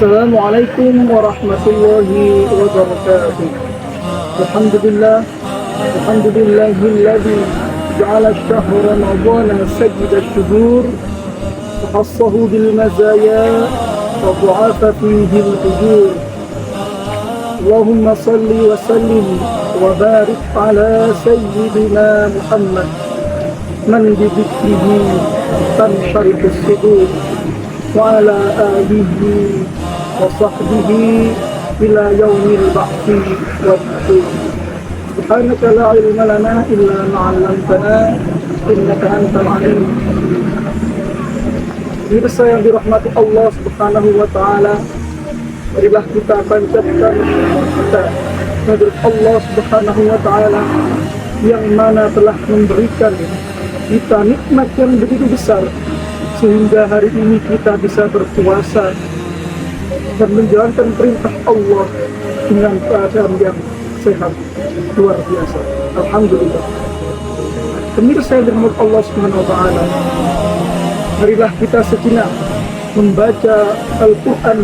Assalamualaikum warahmatullahi wabarakatuh. Alhamdulillah, alhamdulillahilladzi ja'ala ash-shahra ramadhana sayyida ash-shuhur wa khassahu bil mazaya wa du'afa fihi al-ujur. Allahumma salli wa sallim wa barik ala sayyidina Muhammad man bi dhikrihi tansharihu as-sudur wa ala alihi wa sahbihi ila yaumil ba'thi wa nusyur. Subhanaka la ilma lana illa ma 'allamtana innaka antal 'alim. Pemirsa yang dirahmati Allah Subhanahu wa taala, marilah kita panjatkan kita kepada Allah Subhanahu wa taala yang mana telah memberikan kita nikmat yang begitu besar sehingga hari ini kita bisa berpuasa dan menjalankan perintah Allah dengan keadaan yang sehat luar biasa. Alhamdulillah. Pemirsa yang dirahmati Allah Subhanahu wa taala, marilah kita sejenak membaca Al-Quran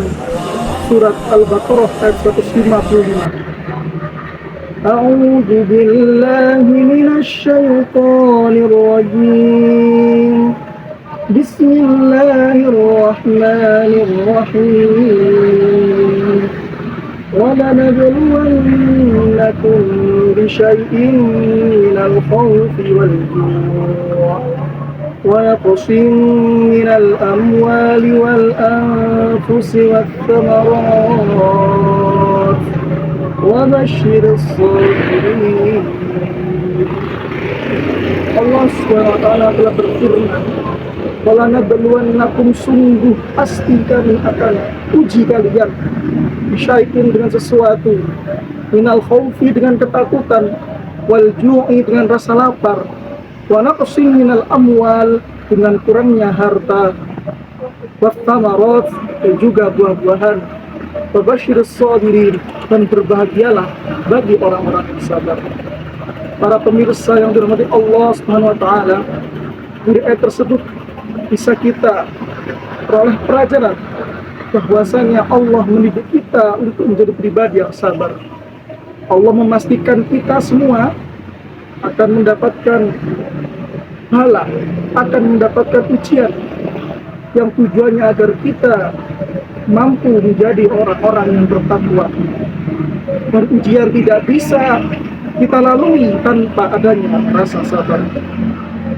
surat Al-Baqarah ayat 155. A'udzu billahi minasy syaithanir rajim. Bismillahirrahmanirrahim. وَلَنَبْلُوَنَّكُمْ بِشَيْءٍ مِّنَ الْخَوْفِ وَالْجُوعِ وَنَقْصٍ مِّنَ الْأَمْوَالِ وَالْأَنفُسِ وَالثَّمَرَاتِ وَبَشِّرِ الصَّابِرِينَ. Allah SWT telah berfirman, "Walanabluwannakum, sungguh pasti kami akan uji kalian, bisyai'in dengan sesuatu, minal khaufi dengan ketakutan, wal ju'i dengan rasa lapar, wa naqsin minal amwal dengan kurangnya harta, wa thamarat dan juga buah-buahan, wa basyirus sabirin dan berbahagialah bagi orang-orang yang sabar." Para pemirsa yang dirahmati Allah Subhanahu wa taala, dari ayat tersebut bisa kita peroleh pelajaran bahwasanya Allah mendidik kita untuk menjadi pribadi yang sabar. Allah memastikan kita semua akan mendapatkan bala, akan mendapatkan ujian yang tujuannya agar kita mampu menjadi orang-orang yang bertakwa. Dan ujian tidak bisa kita lalui tanpa adanya rasa sabar.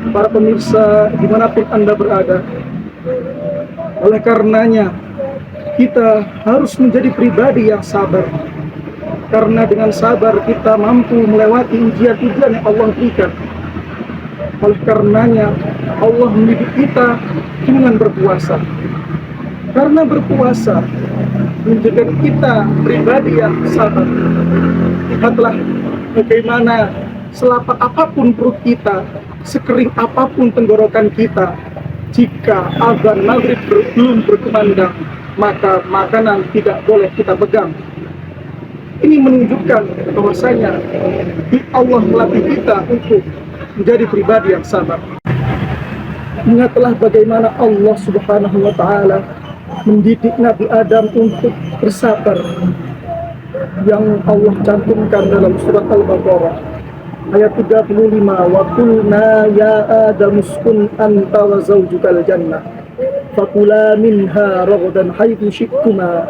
Para pemirsa dimanapun Anda berada, oleh karenanya kita harus menjadi pribadi yang sabar, karena dengan sabar kita mampu melewati ujian-ujian yang Allah berikan. Oleh karenanya Allah mendidik kita dengan berpuasa, karena berpuasa menjadikan kita pribadi yang sabar. Lihatlah bagaimana selapar apapun perut kita, sekering apapun tenggorokan kita, jika azan maghrib belum berkumandang, maka makanan tidak boleh kita pegang. Ini menunjukkan bahwasanya Allah melatih kita untuk menjadi pribadi yang sabar. Ingatlah bagaimana Allah Subhanahu wa taala mendidik Nabi Adam untuk bersabar, yang Allah cantumkan dalam surat Al-Baqarah ayat 35, "Wa qulna ya Adam uskun anta wa zawjukal jannah fakula minha ragadan haitsu syi'tuma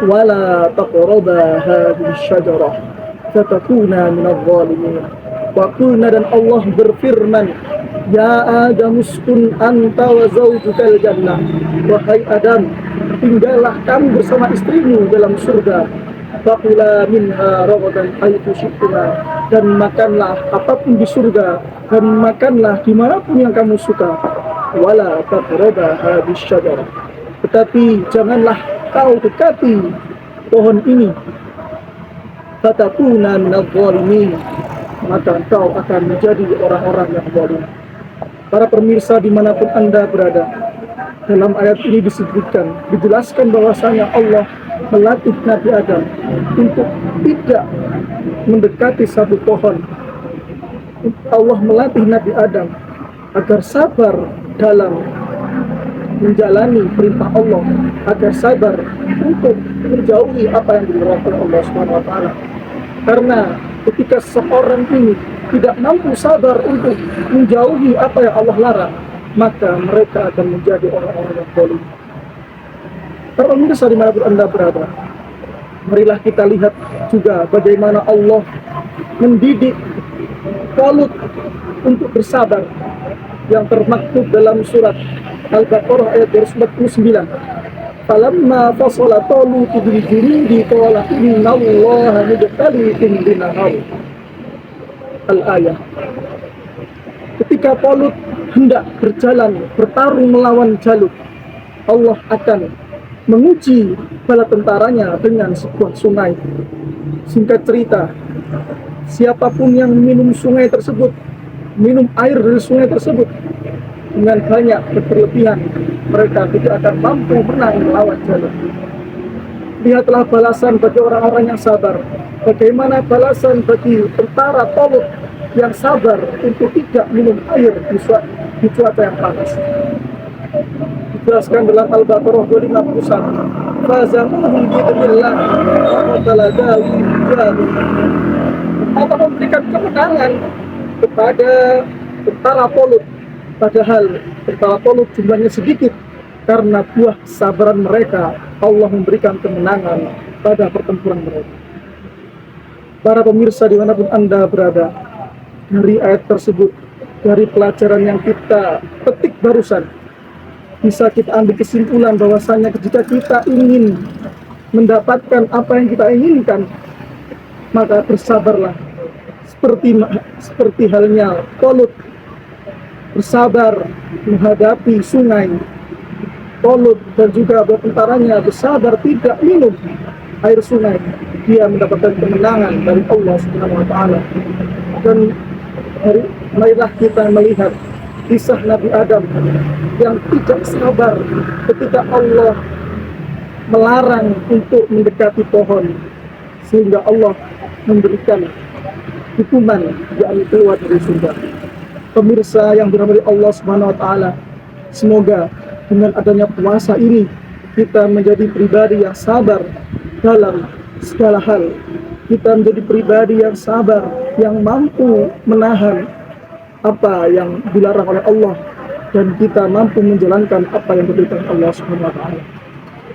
wa la taqraba hadhihi asy-syajarah fatakuna minadh dhalimin." Wa qulna, dan Allah berfirman, "Ya Adam uskun anta wa zawjukal jannah." Wahai Adam, tinggallah kamu bersama istrimu dalam surga. Fakula minha ragadan haitsu syi'tuma, dan makanlah apapun di surga, dan makanlah dimanapun yang kamu suka. Wala taqraba hadhihi syajarah, tetapi janganlah kau dekati pohon ini. Fatakuna minadh dhalimin, maka kau akan menjadi orang-orang yang zalim. Para pemirsa dimanapun Anda berada, dalam ayat ini disebutkan, dijelaskan bahwasanya Allah melatih Nabi Adam untuk tidak mendekati satu pohon. Allah melatih Nabi Adam agar sabar dalam menjalani perintah Allah, agar sabar untuk menjauhi apa yang dilarang oleh Allah Subhanahu wa taala. Karena ketika seorang ini tidak mampu sabar untuk menjauhi apa yang Allah larang, maka mereka akan menjadi orang-orang yang zalim. Para pemirsa dimanapun Anda berada, marilah kita lihat juga bagaimana Allah mendidik Talut untuk bersabar, yang termaktub dalam surat Al-Baqarah ayat 49. Falamma fasala Talut bil junudi qala innallaha mubtaliikum binahar. Al-ayah. Ketika Talut hendak berjalan bertarung melawan Jalut, Allah akan menguji bala tentaranya dengan sebuah sungai. Singkat cerita, siapapun yang minum sungai tersebut, minum air dari sungai tersebut dengan banyak berlebihan, mereka tidak akan mampu menang melawan Jalut. Lihatlah balasan bagi orang-orang yang sabar. Bagaimana balasan bagi tentara Talut yang sabar untuk tidak minum air di cuaca yang panas. Dijelaskan dalam Al-Baqarah 251. Fazamuhum bi'idznillah wa qatala Daud. Allah memberikan kemenangan kepada tentara Talut, padahal tentara Talut jumlahnya sedikit. Karena buah kesabaran mereka, Allah memberikan kemenangan pada pertempuran mereka. Para pemirsa dimanapun Anda berada, dari ayat tersebut, dari pelajaran yang kita petik barusan, bisa kita ambil kesimpulan bahwasanya jika kita ingin mendapatkan apa yang kita inginkan, maka bersabarlah. Seperti halnya Talut bersabar menghadapi sungai. Talut dan juga tentaranya bersabar tidak minum air sungai. Dia mendapatkan kemenangan dari Allah Subhanahu wa taala. Dan marilah kita melihat kisah Nabi Adam yang tidak sabar ketika Allah melarang untuk mendekati pohon, sehingga Allah memberikan hukuman, yakni keluar dari surga. Pemirsa yang dirahmati Allah Subhanahu wa taala, semoga dengan adanya puasa ini kita menjadi pribadi yang sabar dalam segala hal. Kita menjadi pribadi yang sabar, yang mampu menahan apa yang dilarang oleh Allah, dan kita mampu menjalankan apa yang diberitakan Allah Subhanahu wa taala.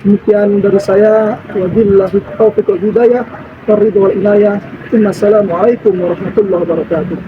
Demikian dari saya, wabillahi taufiq wal hidayah, waridho wal inayah. Assalamualaikum warahmatullahi wabarakatuh.